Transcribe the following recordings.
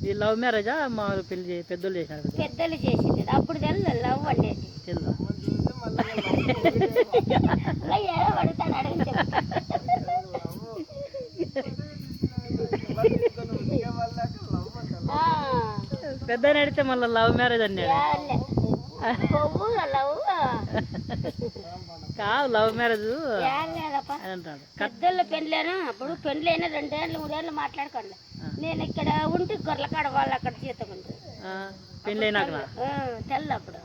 ఈ లవ్ మ్యారేజా మామూలు పెళ్లి పెద్దోళ్ళు చేసినారు? పెద్దలు చేసింది అప్పుడు తెల్ల లవ్ అనేది తెలుసా? ఏదో పడుతాడు అడగని పెద్ద అడిగితే మళ్ళీ లవ్ మ్యారేజ్ అన్నాడు. కాదు లవ్ మ్యారేజ్ అంటాడు. పెద్దోళ్ళ పెళ్ళాను అప్పుడు పెళ్ళైనా 2 ఏళ్ళు 3 ఏళ్ళు మాట్లాడుకోండి. నేను ఇక్కడ ఉంటే గొర్రెల కాడ వాళ్ళు అక్కడ జీతకుంటారు. పెళ్ళైనాక తెల్ల అప్పుడు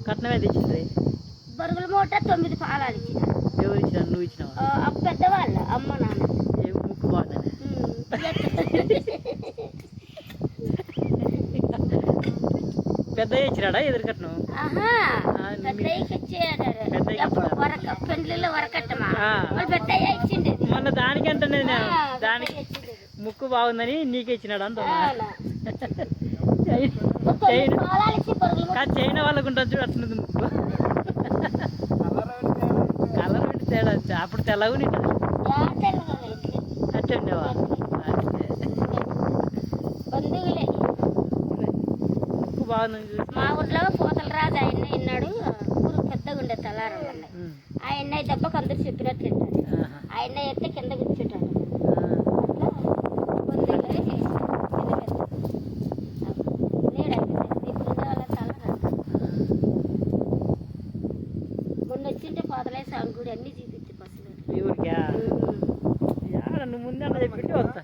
కట్నం ఏది ఇచ్చింది? బరుగుల మూట 9 పాలాలు ఇచ్చిన. ఎవరు ఇచ్చిన? నువ్వు ఇచ్చినావా? పెద్దవాళ్ళు అమ్మ నాన్న. ముక్కు బాగుందని పెద్ద ఇచ్చినాడా ఎదురు కట్నం? పెళ్లిలో వరకట్టమా పెద్ద ఇచ్చిండే. మొన్న దానికంటే నేను దానికి ముక్కు బాగుందని నీకే ఇచ్చినాడు అంటున్నా. చైనా వాళ్ళకు ఉంటుంది చూడు అట్లుంది ముక్కు. కలర్ పెట్టి తేడా అప్పుడు తెల్లగా ఉంటుంది. అట్లా ఉండేవా? బంధువులే ముక్కు బాగుందని మా ఊర్లో పోతల రాజు ఆయన విన్నాడు. ఊరు పెద్దగా ఉండే తలారం ఉన్నాయి. ఆయన దెబ్బకు అందరు చెప్పినట్లు వింటాడు. ఆయన అయితే కింద కూర్చుంటాడు. మొన్న వచ్చింటే పోతలే సాగు గుడి అన్ని చూపించి బస్సులు ఊరికా నువ్వు ముందే అన్న చెప్పి వస్తా.